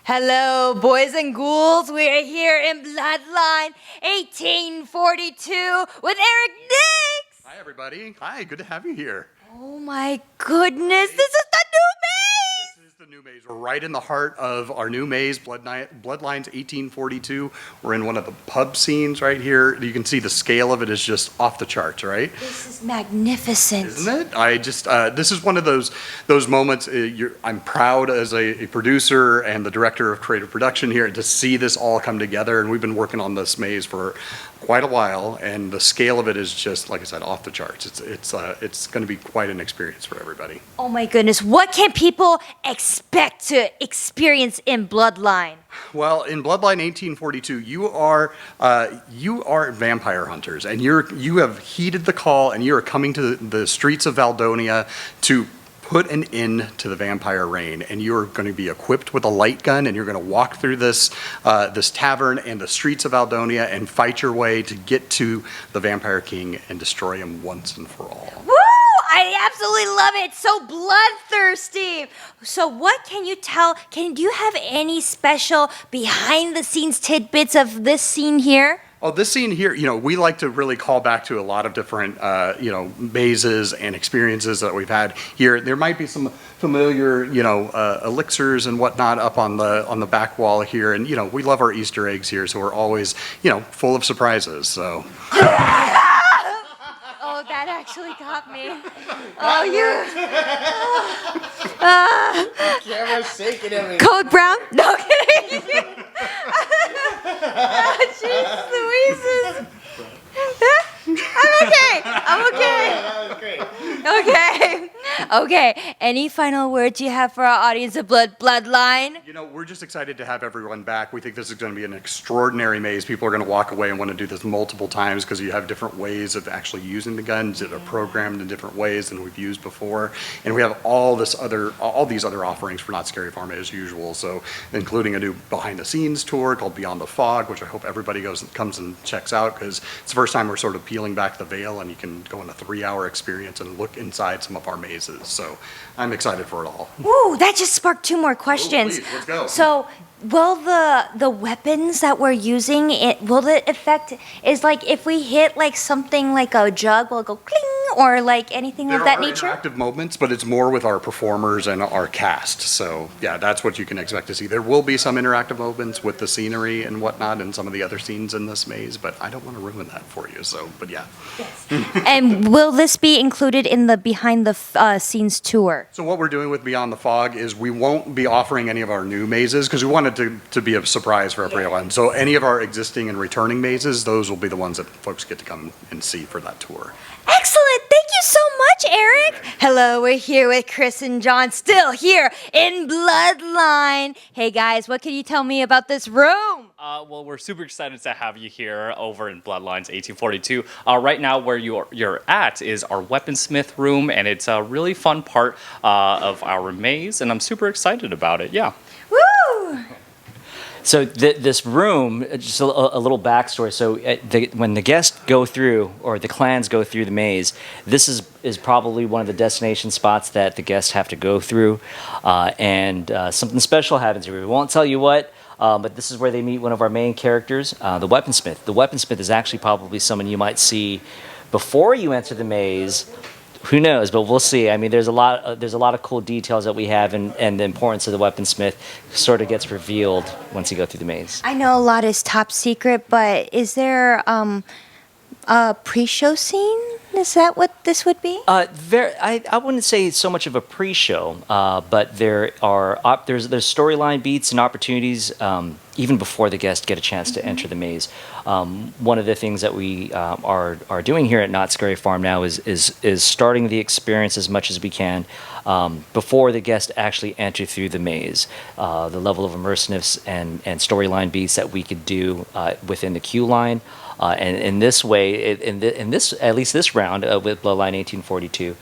Hello, boys and ghouls. We're here in Bloodline 1842 with Eric Nix. Hi, everybody. Hi, good to have you here. Oh my goodness, this is the new maze! This is the new maze. We're right in the heart of our new maze, Bloodlines 1842. We're in one of the pub scenes right here. You can see the scale of it is just off the charts, right? This is magnificent. Isn't it? This is one of those moments. I'm proud as a producer and the director of creative production here to see this all come together. And we've been working on this maze for quite a while, and the scale of it is just, like I said, off the charts. It's going to be quite an experience for everybody. Oh my goodness, what can people expect to experience in Bloodline? Well, in Bloodline 1842, you are vampire hunters, and you have heeded the call, and you are coming to the streets of Valdonia to put an end to the vampire reign, and you're going to be equipped with a light gun, and you're going to walk through this tavern and the streets of Valdonia and fight your way to get to the Vampire King and destroy him once and for all. Woo! I absolutely love it. It's so bloodthirsty. So what can you tell? Do you have any special behind the scenes tidbits of this scene here? Oh, this scene here, we like to really call back to a lot of different, mazes and experiences that we've had here. There might be some familiar, elixirs and whatnot up on the back wall here, and we love our Easter eggs here, so we're always, full of surprises. So. Oh, that actually got me. Oh, you. Camera's shaking at me. Code Brown? No kidding. Jeez Louises. I'm okay. That was great. Okay. Any final words you have for our audience of Bloodline? We're just excited to have everyone back. We think this is going to be an extraordinary maze. People are going to walk away and want to do this multiple times because you have different ways of actually using the guns that are programmed in different ways than we've used before. And we have all these other offerings for Knott Scary Farm as usual. So including a new behind the scenes tour called Beyond the Fog, which I hope everybody comes and checks out because it's the first time we're sort of peeling back the veil, and you can go on a 3-hour experience and look inside some of our mazes. So I'm excited for it all. Ooh, that just sparked 2 more questions. Oh, please, let's go. So, will the weapons that we're using, will it affect, is like if we hit like something like a jug, will it go cling or like anything of that nature? There are interactive moments, but it's more with our performers and our cast. So yeah, that's what you can expect to see. There will be some interactive moments with the scenery and whatnot and some of the other scenes in this maze, but I don't want to ruin that for you. So, but yeah. Yes. And will this be included in the behind the scenes tour? So what we're doing with Beyond the Fog is we won't be offering any of our new mazes because we wanted to be a surprise for everyone. So any of our existing and returning mazes, those will be the ones that folks get to come and see for that tour. Excellent. Thank you so much, Eric. Hello, we're here with Chris and John, still here in Bloodline. Hey, guys, what can you tell me about this room? Well, we're super excited to have you here over in Bloodlines 1842. Right now, where you're at is our weaponsmith room, and it's a really fun part of our maze, and I'm super excited about it. Yeah. Woo! So this room, just a little backstory. So when the guests go through, or the clans go through the maze, this is probably one of the destination spots that the guests have to go through, and something special happens here. We won't tell you what, but this is where they meet one of our main characters, the weaponsmith. The weaponsmith is actually probably someone you might see before you enter the maze. Who knows? But we'll see. I mean, there's a lot of cool details that we have, and the importance of the weaponsmith sort of gets revealed once you go through the maze. I know a lot is top secret, but is there a pre-show scene? Is that what this would be? I wouldn't say so much of a pre-show, but there's storyline beats and opportunities even before the guests get a chance to enter the maze. One of the things that we are doing here at Knott Scary Farm now is starting the experience as much as we can before the guests actually enter through the maze. The level of immersiveness and storyline beats that we could do within the queue line. And in this way, at least this round with Bloodline 1842,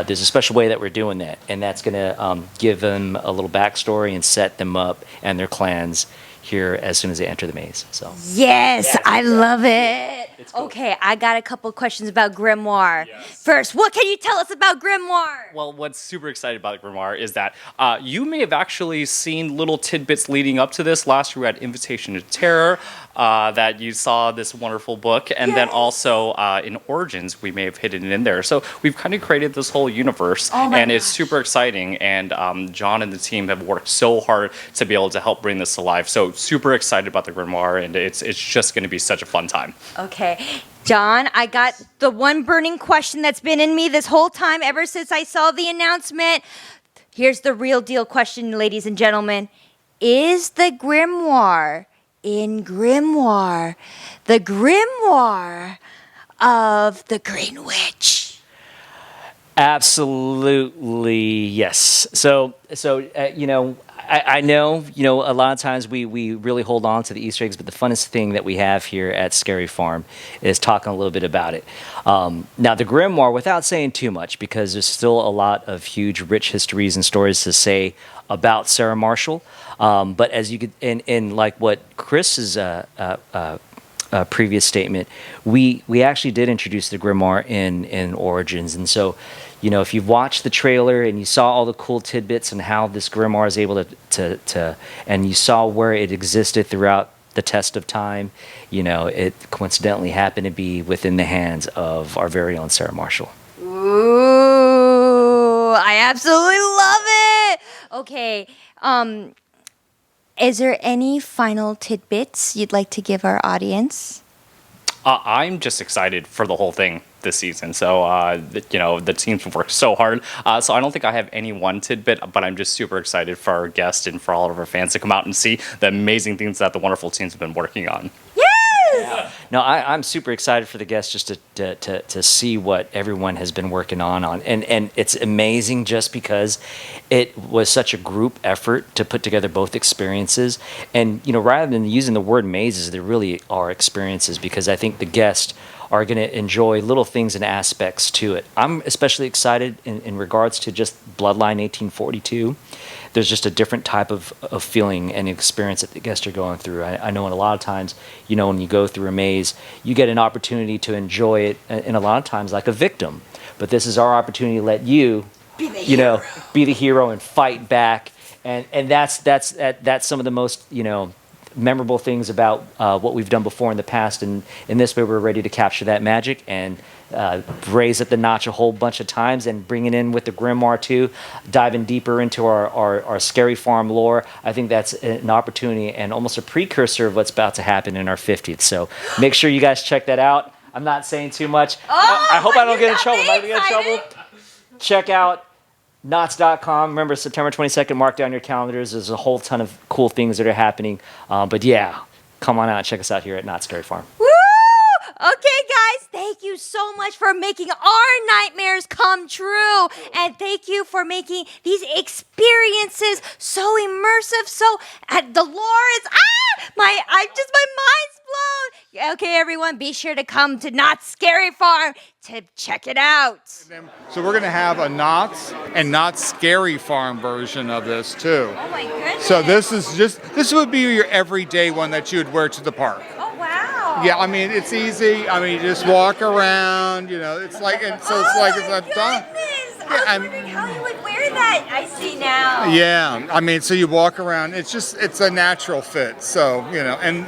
there's a special way that we're doing that, and that's going to give them a little backstory and set them up and their clans here as soon as they enter the maze. So yes, I love it. It's cool. Okay, I got a couple questions about Grimoire. Yes. First, what can you tell us about Grimoire? Well, what's super excited about Grimoire is that you may have actually seen little tidbits leading up to this. Last year we had Invitation to Terror, that you saw this wonderful book, and then also in Origins we may have hidden it in there. So we've kind of created this whole universe, and it's super exciting. And John and the team have worked so hard to be able to help bring this to life. So super excited about the Grimoire, and it's just going to be such a fun time. Okay, John, I got the one burning question that's been in me this whole time ever since I saw the announcement. Here's the real deal question, ladies and gentlemen. Is the Grimoire in Grimoire the Grimoire of the Green Witch? Absolutely, yes. So I know, a lot of times we really hold on to the Easter eggs, but the funnest thing that we have here at Scary Farm is talking a little bit about it. Now, the Grimoire, without saying too much, because there's still a lot of huge, rich histories and stories to say about Sarah Marshall. But as you could, in like what Chris's previous statement, we actually did introduce the Grimoire in Origins, and so. If you've watched the trailer and you saw all the cool tidbits and how this Grimoire is able to and you saw where it existed throughout the test of time, it coincidentally happened to be within the hands of our very own Sarah Marshall. Ooh, I absolutely love it. Okay, is there any final tidbits you'd like to give our audience? I'm just excited for the whole thing this season. So, the teams have worked so hard. So I don't think I have any one tidbit, but I'm just super excited for our guests and for all of our fans to come out and see the amazing things that the wonderful teams have been working on. Yes! No, I'm super excited for the guests just to see what everyone has been working on. And it's amazing just because it was such a group effort to put together both experiences. And, rather than using the word mazes, there really are experiences, because I think the guests are going to enjoy little things and aspects to it. I'm especially excited in regards to just Bloodline 1842. There's just a different type of feeling and experience that the guests are going through. I know in a lot of times, when you go through a maze, you get an opportunity to enjoy it, and a lot of times like a victim. But this is our opportunity to let you, be the hero and fight back. And that's some of the most, memorable things about what we've done before in the past. And in this way, we're ready to capture that magic and raise up the notch a whole bunch of times, and bring it in with the Grimoire too, diving deeper into our Scary Farm lore. I think that's an opportunity and almost a precursor of what's about to happen in our 50th. So make sure you guys check that out. I'm not saying too much. I hope I don't get in trouble. Am I gonna get in trouble? Check out Knotts.com. Remember, September 22nd, mark down your calendars. There's a whole ton of cool things that are happening. But yeah, come on out and check us out here at Knott Scary Farm. Woo! Okay, guys, thank you so much for making our nightmares come true. And thank you for making these experiences so immersive. So, the lore is, my mind's blown. Okay, everyone, be sure to come to Knott Scary Farm to check it out. So we're going to have a Knott's and Knott Scary Farm version of this too. Oh my goodness. So this would be your everyday one that you would wear to the park. Oh, wow. Yeah, I mean, it's easy. I mean, you just walk around, it's like, and so it's like, it's goodness. Yeah, I was wondering how you would wear that. I see now. Yeah, I mean, so you walk around. It's a natural fit. So and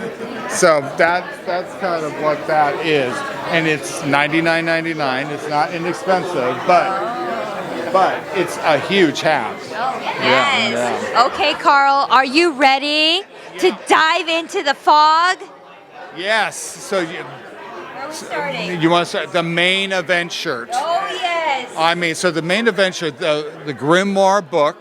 so that's kind of what that is, and it's $99.99. It's not inexpensive, but it's a huge house. Oh, yes. Yeah. Okay, Carl, are you ready to dive into the fog? Yes. So Where are we starting? you want to start the main event shirt? Oh, yes. I mean, so the main event shirt, the Grimoire book,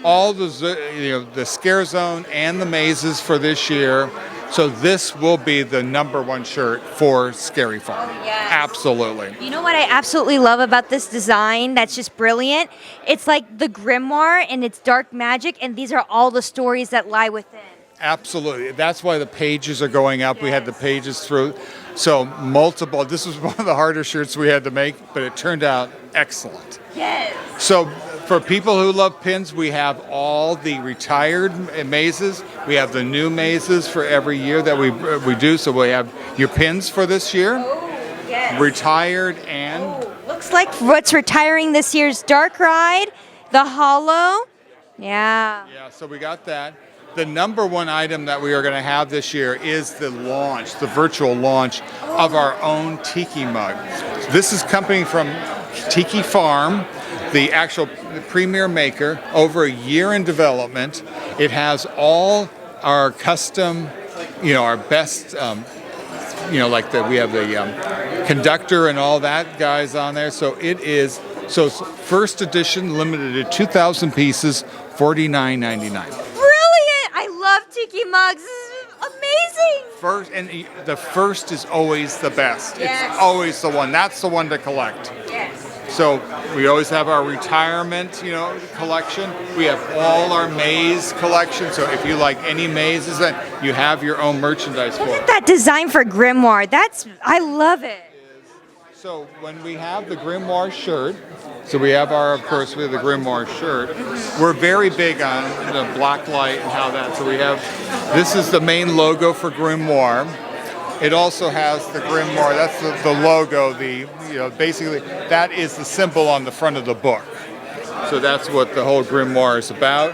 all the Scare Zone and the mazes for this year. So this will be the #1 shirt for Scary Farm. Oh, yes. Absolutely. You know what I absolutely love about this design that's just brilliant? It's like the Grimoire and it's dark magic, and these are all the stories that lie within. Absolutely. That's why the pages are going up. We had the pages through. So multiple. This was one of the harder shirts we had to make, but it turned out excellent. Yes. So for people who love pins, we have all the retired mazes. We have the new mazes for every year that we do. So we have your pins for this year, Yes. retired and Looks like what's retiring this year's Dark Ride, the Hollow. Yeah. yeah. So we got that. The number one item that we are going to have this year is the launch, the virtual launch of our own tiki mug. This is coming from Tiki Farm, the actual premier maker, over a year in development. It has all our custom, our best, like we have the conductor and all that guys on there. So it's first edition, limited to 2,000 pieces, $49.99. Brilliant! I love tiki mugs. This is amazing. The first is always the best. Yes. It's always the one. That's the one to collect. Yes. So we always have our retirement, collection. We have all our maze collection. So if you like any mazes, then you have your own merchandise for it. That design for Grimoire, I love it. So when we have the Grimoire shirt, so we have the Grimoire shirt. We're very big on the black light and how that. So this is the main logo for Grimoire. It also has the Grimoire. That's the logo. Basically that is the symbol on the front of the book. So that's what the whole Grimoire is about.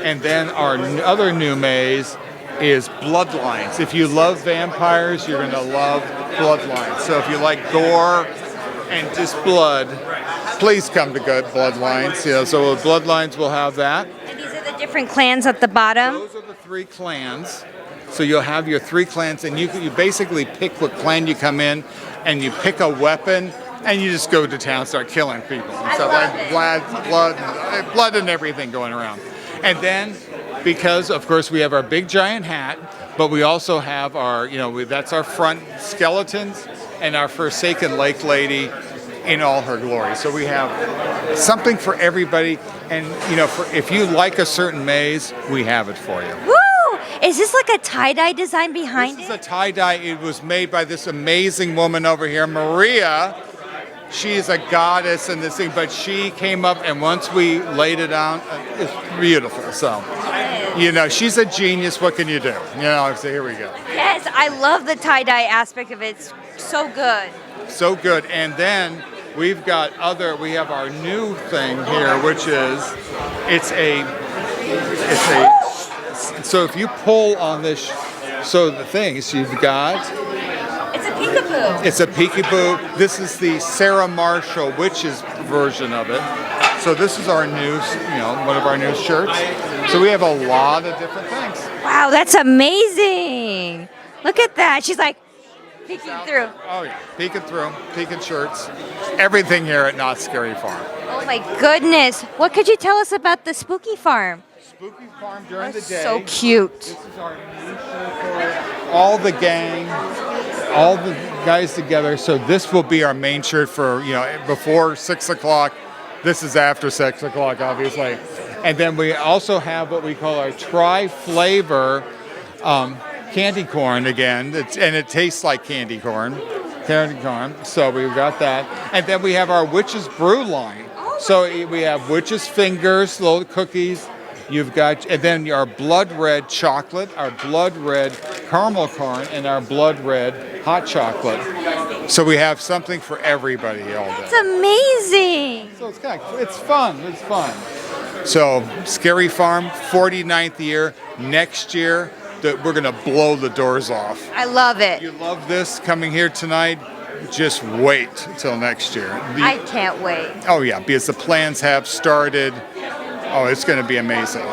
And then our other new maze is Bloodlines. If you love vampires, you're going to love Bloodlines. So if you like gore and just blood, please come to Bloodlines. So with Bloodlines, we'll have that. And these are the different clans at the bottom. Those are the 3 clans. So you'll have your 3 clans, and you basically pick what clan you come in, and you pick a weapon, and you just go to town, start killing people. And stuff like blood and everything going around. And then, because of course we have our big giant hat, but we also have our, that's our front skeletons and our Forsaken Lake Lady in all her glory. So we have something for everybody, and if you like a certain maze, we have it for you. Woo! Is this like a tie-dye design behind This it? is a tie-dye. It was made by this amazing woman over here, Maria. She's a goddess in this thing, but she came up, and once we laid it down, it's beautiful. So, she's a genius. What can you do? So here we go. Yes, I love the tie-dye aspect of it. It's so good. So good. And then we have our new thing here, which is, so if you pull on this, so the things you've got, It's a peekaboo. it's a peekaboo. This is the Sarah Marshall Witches version of it. So this is our new, one of our new shirts. So we have a lot of different things. Wow, that's amazing. Look at that. She's like peeking through. Oh yeah, peeking shirts. Everything here at Knott Scary Farm. Oh my goodness. What could you tell us about the Spooky Farm? Spooky Farm during the day. So cute. This is our new shirt for all the gang, all the guys together. So this will be our main shirt for, before 6 o'clock. This is after 6 o'clock, obviously. And then we also have what we call our tri-flavor candy corn again. And it tastes like candy corn. So we've got that. And then we have our Witch's Brew line. So we have Witch's Fingers, little cookies. And then our blood red chocolate, our blood red caramel corn, and our blood red hot chocolate. So we have something for everybody all day. It's amazing. So it's fun. It's fun. So Scary Farm, 49th year. Next year, we're going to blow the doors off. I love If it. you love this coming here tonight, just wait till next year. I can't wait. Oh yeah, because the plans have started. Oh, it's going to be amazing.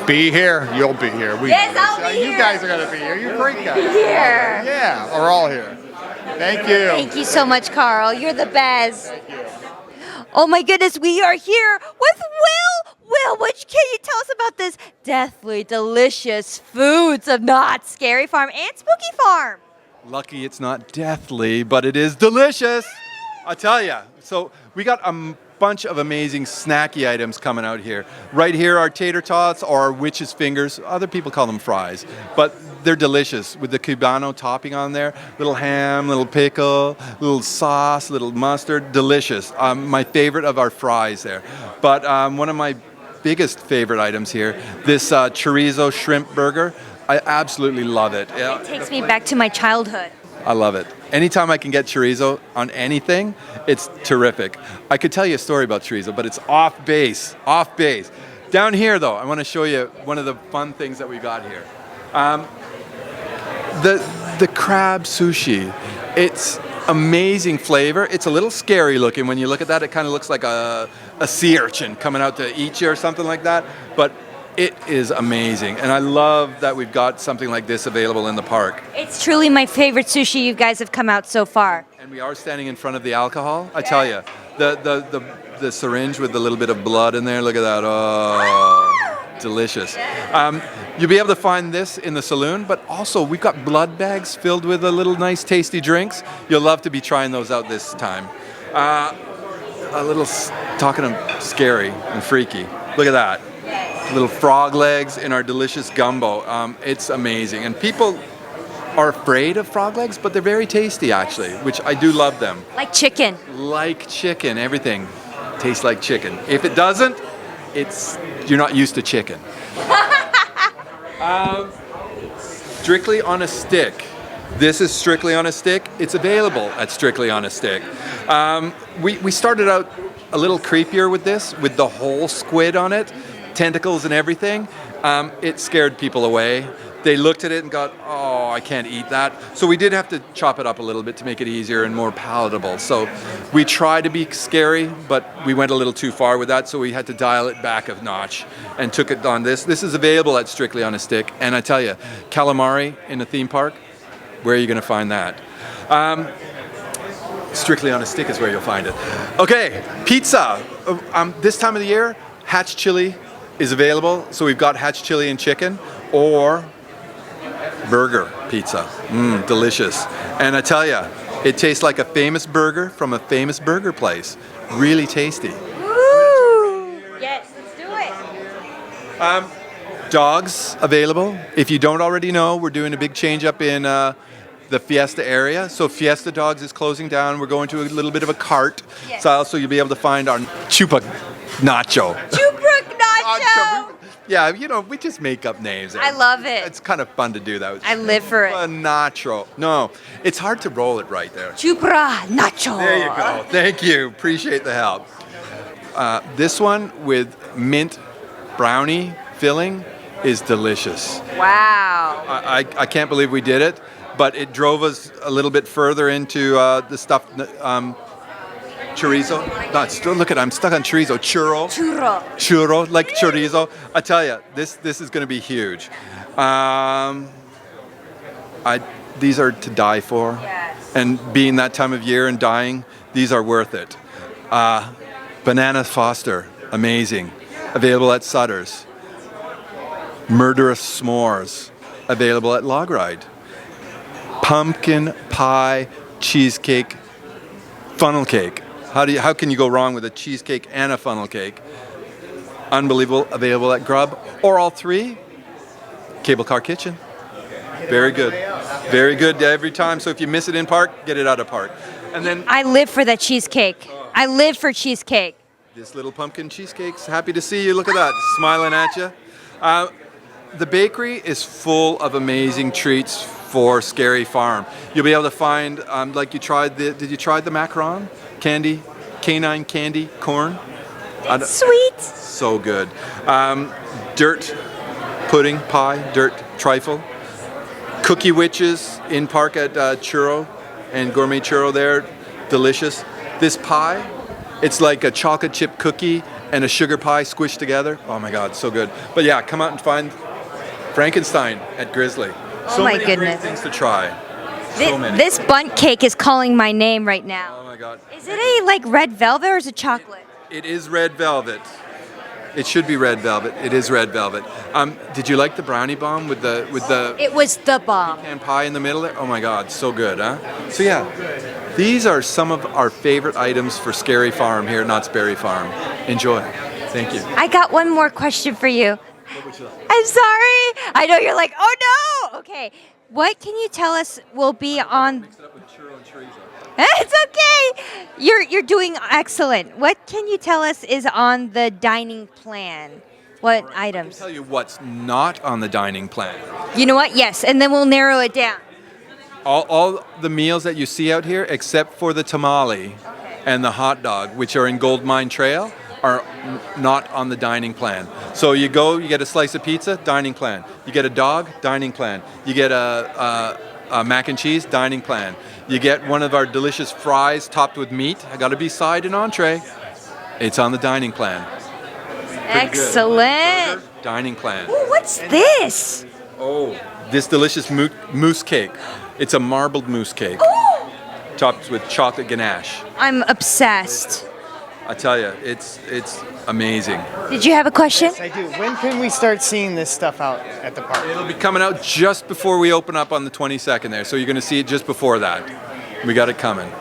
Be here, you'll be here. Yes, I'll be You here. guys are going to be here. You're great guys. Here. Yeah, we're all here. Thank you. Thank you so much, Carl. You're the best. Oh my goodness, we are here with Will. Will, what can you tell us about this deathly delicious foods of Knott Scary Farm and Spooky Farm? Lucky it's not deathly, but it is delicious. I tell ya. So we got bunch of amazing snacky items coming out here. Right here are tater tots or witch's fingers. Other people call them fries, but they're delicious with the Cubano topping on there. Little ham, little pickle, little sauce, little mustard. Delicious. My favorite of our fries there. But one of my biggest favorite items here, this chorizo shrimp burger. I absolutely love it. It takes me back to my childhood. I love it. Anytime I can get chorizo on anything, it's terrific. I could tell you a story about chorizo, but it's off base. Down here, though, I want to show you one of the fun things that we got here. The crab sushi. It's amazing flavor. It's a little scary looking. When you look at that, it kind of looks like a sea urchin coming out to eat you or something like that. But it is amazing, and I love that we've got something like this available in the park. It's truly my favorite sushi you guys have come out so far. And we are standing in front of the alcohol. I tell you, the syringe with the little bit of blood in there. Look at that. Oh, delicious. You'll be able to find this in the saloon, but also we've got blood bags filled with a little nice, tasty drinks. You'll love to be trying those out this time. A little talking of scary and freaky. Look at that. Little frog legs in our delicious gumbo. It's amazing. And people are afraid of frog legs, but they're very tasty actually, which I do love them. Like chicken. Like chicken, everything tastes like chicken. If it doesn't, you're not used to chicken. Strictly on a stick. This is Strictly on a Stick. It's available at Strictly on a Stick. We started out a little creepier with this, with the whole squid on it. Tentacles and everything. It scared people away. They looked at it and got, oh, I can't eat that. So we did have to chop it up a little bit to make it easier and more palatable. So we tried to be scary, but we went a little too far with that, so we had to dial it back a notch and took it on this. This is available at Strictly on a Stick. And I tell you, calamari in a theme park, where are you going to find that? Strictly on a Stick is where you'll find it. Okay, pizza. This time of the year, Hatch chili is available. So we've got Hatch chili and chicken or burger pizza. Delicious. And I tell you, it tastes like a famous burger from a famous burger place. Really tasty. Woo! Yes, let's do it. Dogs available. If you don't already know, we're doing a big change up in the Fiesta area. So Fiesta Dogs is closing down. We're going to a little bit of a cart style, so you'll be able to find our Chupa Nacho. Nacho. Yeah, we just make up names. I love it. It's kind of fun to do that. I live for it. Nacho. No, it's hard to roll it right there. Chupra Nacho. There you go. Thank you. Appreciate the help. This one with mint brownie filling is delicious. Wow. I can't believe we did it, but it drove us a little bit further into the stuffed chorizo. No, look at it, I'm stuck on chorizo. Churro, like chorizo. I tell you, this is going to be huge. These are to die for. Yes. And being that time of year and dying, these are worth it. Banana Foster, amazing. Available at Sutter's. Murderous S'mores, available at Log Ride. Pumpkin pie cheesecake funnel cake. How can you go wrong with a cheesecake and a funnel cake? Unbelievable, available at Grub or all three. Cable Car Kitchen. Very good. Very good every time. So if you miss it in park, get it out of park. And then I live for that cheesecake. I live for cheesecake. this little pumpkin cheesecake's happy to see you. Look at that, smiling at you. The bakery is full of amazing treats for Scary Farm. You'll be able to find, like you tried did you try the macaron? Candy, canine candy corn? Sweet. So good. Dirt pudding pie, dirt trifle. Cookie Witches in park at Churro and Gourmet Churro there, delicious. This pie, it's like a chocolate chip cookie and a sugar pie squished together. Oh my God, so good. But yeah, come out and find Frankenstein at Grizzly. So my many goodness. great things to try. So many. This bundt cake is calling my name right now. Oh my God. Is it a like red velvet or is it chocolate? It is red velvet. It should be red velvet. It is red velvet. Did you like the brownie bomb with the It was the bomb. pecan pie in the middle there? Oh my God, so good, huh? So yeah, these are some of our favorite items for Scary Farm here at Knott's Berry Farm. Enjoy. Thank you. I got one more question for you. I'm sorry. I know you're like, oh no. Okay. What can you tell us will be on? It's okay. You're doing excellent. What can you tell us is on the dining plan? What I'll items? tell you what's not on the dining plan. You know what? Yes, and then we'll narrow it down. All the meals that you see out here, except for the tamale and the hot dog, which are in Gold Mine Trail, are not on the dining plan. So you go, you get a slice of pizza, dining plan. You get a dog, dining plan. You get a mac and cheese, dining plan. You get one of our delicious fries topped with meat. I got to be side and entree. It's on the dining plan. Pretty good. Excellent. Burger, dining plan. Ooh, what's this? Oh, this delicious mousse cake. It's a marbled mousse cake, topped with chocolate ganache. I'm obsessed. I tell you, it's amazing. Did you have a question? I do. When can we start seeing this stuff out at the park? It'll be coming out just before we open up on the 22nd there, so you're going to see it just before that. We got it coming.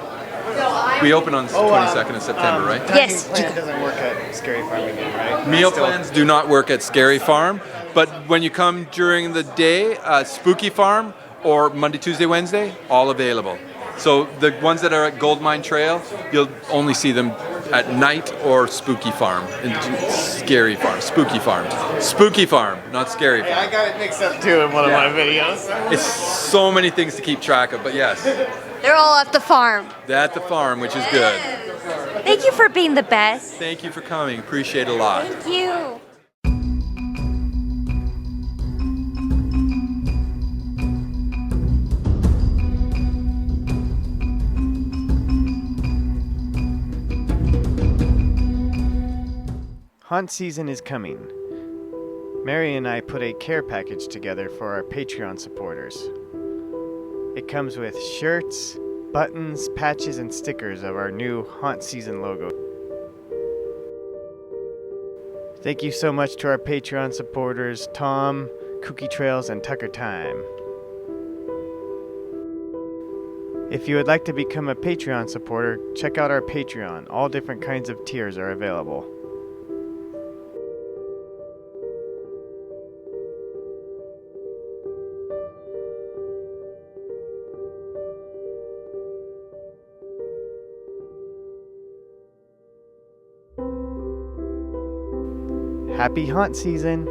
We open on the 22nd of September, right? Yes. Dining plan doesn't work at Scary Farm again, right? Meal plans do not work at Scary Farm, but when you come during the day, Spooky Farm or Monday, Tuesday, Wednesday, all available. So the ones that are at Gold Mine Trail, you'll only see them at night or Spooky Farm. Scary Farm, Spooky Farm. Spooky Farm, not Scary Farm. I got it mixed up too in one of my videos. It's so many things to keep track of, but yes, They're all at the farm. at the farm, which is good. Thank you for being the best. Thank you for coming. Appreciate it a lot. Thank you. Haunt season is coming. Mary and I put a care package together for our Patreon supporters. It comes with shirts, buttons, patches, and stickers of our new Haunt season logo. Thank you so much to our Patreon supporters, Tom, Cookie Trails, and Tucker Time. If you would like to become a Patreon supporter, check out our Patreon. All different kinds of tiers are available. Happy haunt season!